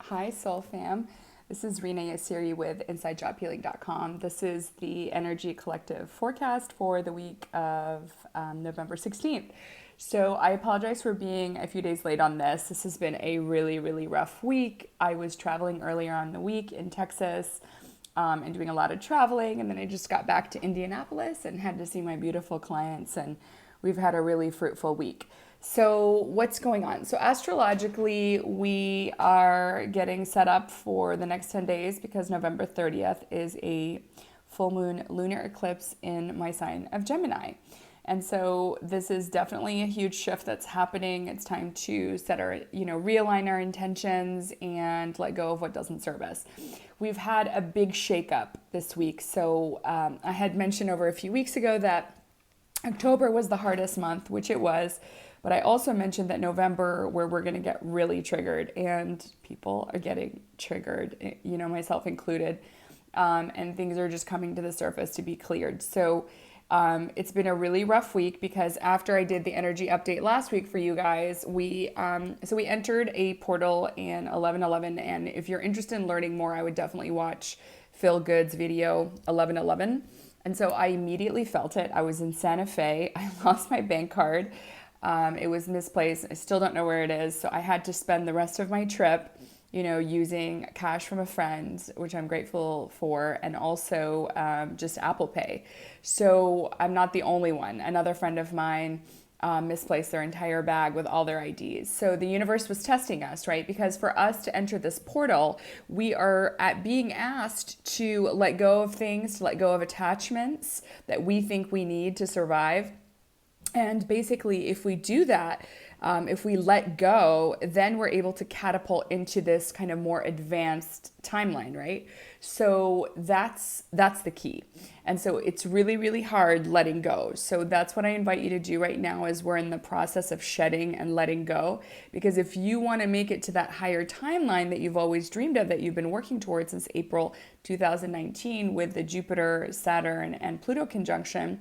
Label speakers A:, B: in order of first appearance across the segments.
A: Hi, Soul Fam. This is Rena Yassiri with InsideJobHealing.com. This is the Energy Collective forecast for the week of November 16th. So I apologize for being a few days late on this. This has been a really, really rough week. I was traveling earlier on the week in Texas and doing a lot of traveling, and then I just got back to Indianapolis and had to see my beautiful clients, and we've had a really fruitful week. So what's going on? So astrologically, we are getting set up for the next 10 days because November 30th is a full moon lunar eclipse in my sign of Gemini. And so this is definitely a huge shift that's happening. It's time to set our, realign our intentions and let go of what doesn't serve us. We've had a big shakeup this week. So I had mentioned over a few weeks ago that October was the hardest month, which it was. But I also mentioned that November, where we're going to get really triggered, and people are getting triggered, myself included, and things are just coming to the surface to be cleared. So it's been a really rough week because after I did the energy update last week for you guys, we entered a portal in 1111, and if you're interested in learning more, I would definitely watch Phil Good's video 1111. And so I immediately felt it. I was in Santa Fe. I lost my bank card. It was misplaced. I still don't know where it is. So I had to spend the rest of my trip, using cash from a friend, which I'm grateful for, and also just Apple Pay. So I'm not the only one. Another friend of mine misplaced their entire bag with all their IDs. So the universe was testing us, right? Because for us to enter this portal, we are being asked to let go of things, to let go of attachments that we think we need to survive. And basically, if we do that, if we let go, then we're able to catapult into this kind of more advanced timeline, right? So that's the key. And so it's really, really hard letting go. So that's what I invite you to do right now as we're in the process of shedding and letting go. Because if you want to make it to that higher timeline that you've always dreamed of, that you've been working towards since April 2019 with the Jupiter, Saturn, and Pluto conjunction,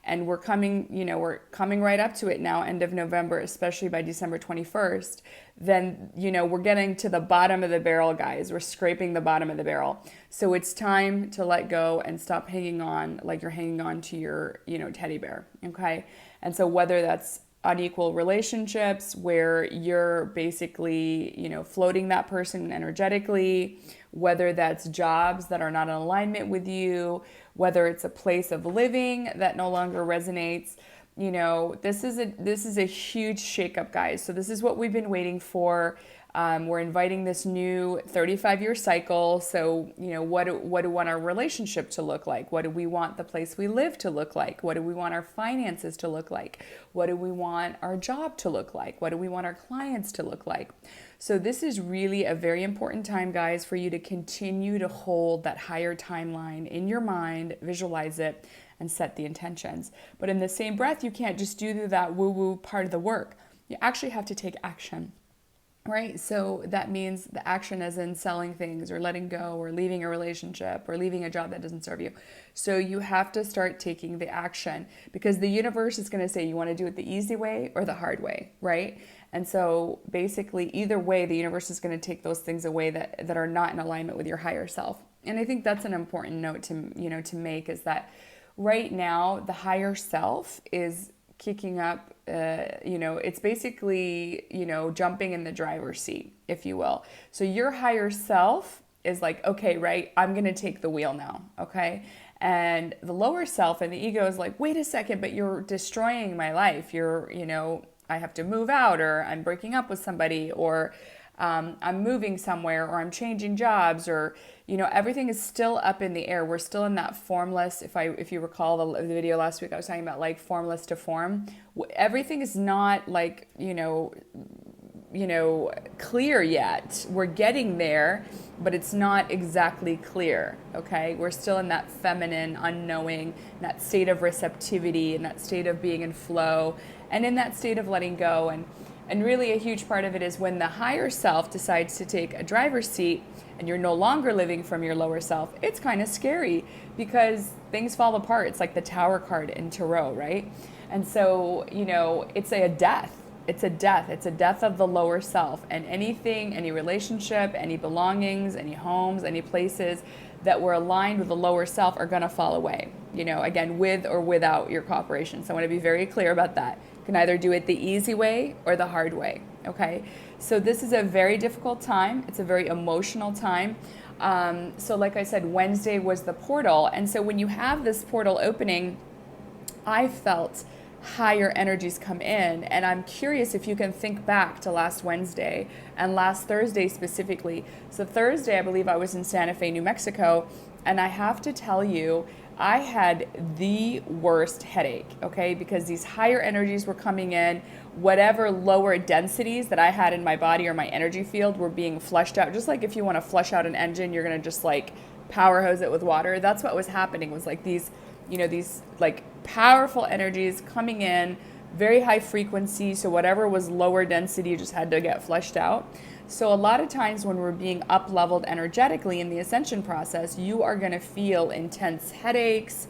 A: and we're coming right up to it now, end of November, especially by December 21st, then, we're getting to the bottom of the barrel, guys. We're scraping the bottom of the barrel. So it's time to let go and stop hanging on like you're hanging on to your, teddy bear, okay? And so whether that's unequal relationships where you're basically, floating that person energetically, whether that's jobs that are not in alignment with you, whether it's a place of living that no longer resonates, this is a huge shakeup, guys. So this is what we've been waiting for. We're inviting this new 35-year cycle. So, what do we want our relationship to look like? What do we want the place we live to look like? What do we want our finances to look like? What do we want our job to look like? What do we want our clients to look like? So this is really a very important time, guys, for you to continue to hold that higher timeline in your mind, visualize it, and set the intentions. But in the same breath, you can't just do that woo-woo part of the work. You actually have to take action. Right? So that means the action as in selling things or letting go or leaving a relationship or leaving a job that doesn't serve you. So you have to start taking the action because the universe is going to say you want to do it the easy way or the hard way, right? And so basically either way, the universe is going to take those things away that are not in alignment with your higher self. And I think that's an important note to make is that right now the higher self is kicking up, it's basically, jumping in the driver's seat, if you will. So your higher self is like, okay, right, I'm going to take the wheel now, okay? And the lower self and the ego is like, wait a second, but you're destroying my life. I have to move out, or I'm breaking up with somebody, or I'm moving somewhere, or I'm changing jobs, or everything is still up in the air. We're still in that formless. If you recall the video last week, I was talking about like formless to form. Everything is not like clear yet. We're getting there, but it's not exactly clear. Okay, we're still in that feminine, unknowing, that state of receptivity, and that state of being in flow, and in that state of letting go. And really a huge part of it is when the higher self decides to take a driver's seat and you're no longer living from your lower self, it's kind of scary because things fall apart. It's like the Tower card in Tarot, right? And so, it's a death. It's a death. It's a death of the lower self. And anything, any relationship, any belongings, any homes, any places that were aligned with the lower self are going to fall away. Again, with or without your cooperation. So I want to be very clear about that. You can either do it the easy way or the hard way. Okay. So this is a very difficult time. It's a very emotional time. So like I said, Wednesday was the portal. And so when you have this portal opening, I felt higher energies come in. And I'm curious if you can think back to last Wednesday and last Thursday specifically. So Thursday, I believe I was in Santa Fe, New Mexico. And I have to tell you, I had the worst headache, okay? Because these higher energies were coming in. Whatever lower densities that I had in my body or my energy field were being flushed out. Just like if you want to flush out an engine, you're going to just like power hose it with water. That's what was happening, was like these like powerful energies coming in, very high frequency. So whatever was lower density just had to get flushed out. So a lot of times when we're being up leveled energetically in the ascension process, you are going to feel intense headaches.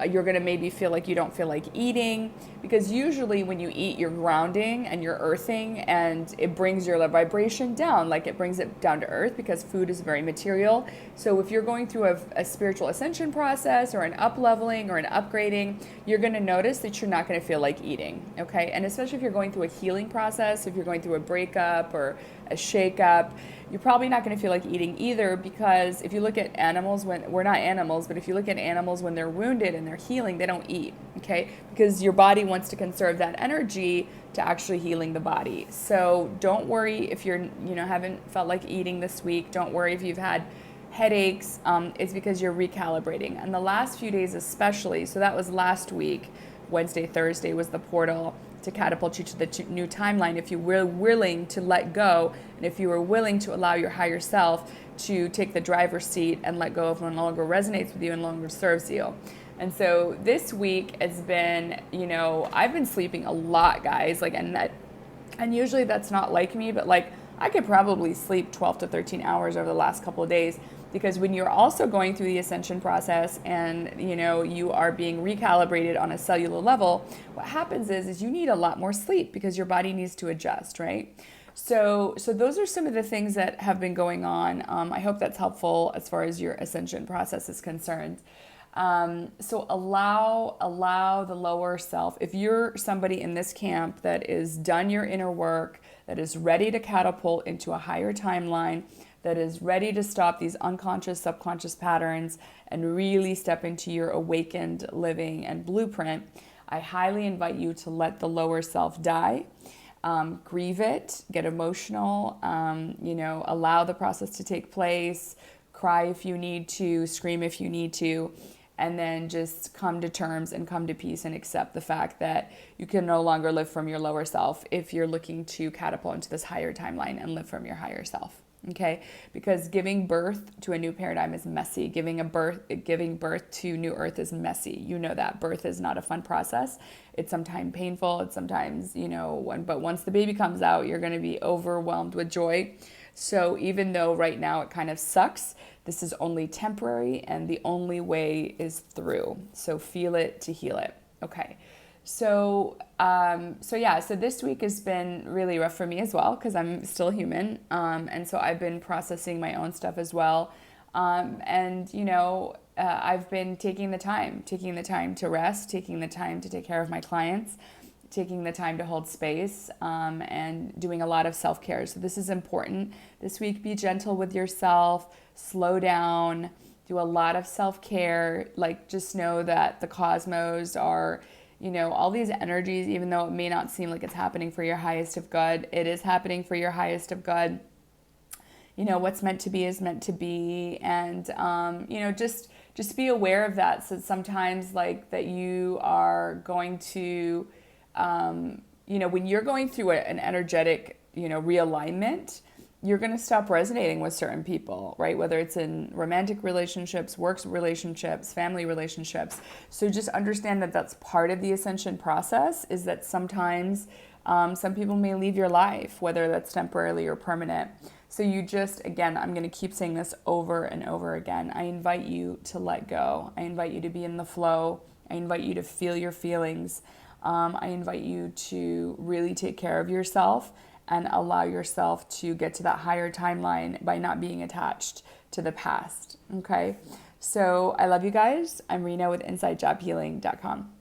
A: You're going to maybe feel like you don't feel like eating, because usually when you eat, you're grounding and you're earthing, and it brings your vibration down, like it brings it down to earth, because food is very material. So if you're going through a spiritual ascension process or an up leveling or an upgrading, you're going to notice that you're not going to feel like eating. Okay. And especially if you're going through a healing process, if you're going through a breakup or a shakeup, you're probably not going to feel like eating either, because if you look at animals, when we're not animals, but if you look at animals when they're wounded and they're healing, they don't eat, okay? Because your body wants to conserve that energy to actually healing the body. So don't worry if you're, haven't felt like eating this week. Don't worry if you've had headaches. It's because you're recalibrating. And the last few days especially, so that was last week, Wednesday, Thursday was the portal to catapult you to the new timeline. If you were willing to let go, and if you were willing to allow your higher self to take the driver's seat and let go of what no longer resonates with you and no longer serves you. And so this week has been, I've been sleeping a lot, guys, and usually that's not like me, but like I could probably sleep 12 to 13 hours over the last couple of days. Because when you're also going through the ascension process and, you are being recalibrated on a cellular level, what happens is you need a lot more sleep because your body needs to adjust, right? So those are some of the things that have been going on. I hope that's helpful as far as your ascension process is concerned. So allow the lower self. If you're somebody in this camp that is done your inner work, that is ready to catapult into a higher timeline, that is ready to stop these unconscious, subconscious patterns and really step into your awakened living and blueprint, I highly invite you to let the lower self die, grieve it, get emotional, allow the process to take place, cry if you need to, scream if you need to, and then just come to terms and come to peace and accept the fact that you can no longer live from your lower self if you're looking to catapult into this higher timeline and live from your higher self. Okay, because giving birth to a new paradigm is messy. Giving birth to new earth is messy. You know that birth is not a fun process. It's sometimes painful. It's sometimes, but once the baby comes out, you're going to be overwhelmed with joy. So even though right now it kind of sucks, this is only temporary, and the only way is through. So feel it to heal it. Okay. So this week has been really rough for me as well, because I'm still human. And so I've been processing my own stuff as well. I've been taking the time to rest, taking the time to take care of my clients, taking the time to hold space, and doing a lot of self-care. So this is important. This week, be gentle with yourself, slow down, do a lot of self-care. Like, just know that the cosmos are, all these energies, even though it may not seem like it's happening for your highest of good, it is happening for your highest of good. What's meant to be is meant to be. And, just be aware of that. So sometimes that you are going to, when you're going through an energetic, realignment, you're going to stop resonating with certain people, right? Whether it's in romantic relationships, work relationships, family relationships. So just understand that that's part of the ascension process, is that sometimes some people may leave your life, whether that's temporarily or permanent. So you just, again, I'm going to keep saying this over and over again. I invite you to let go. I invite you to be in the flow. I invite you to feel your feelings. I invite you to really take care of yourself and allow yourself to get to that higher timeline by not being attached to the past. Okay. So I love you guys. I'm Rena with InsideJobHealing.com.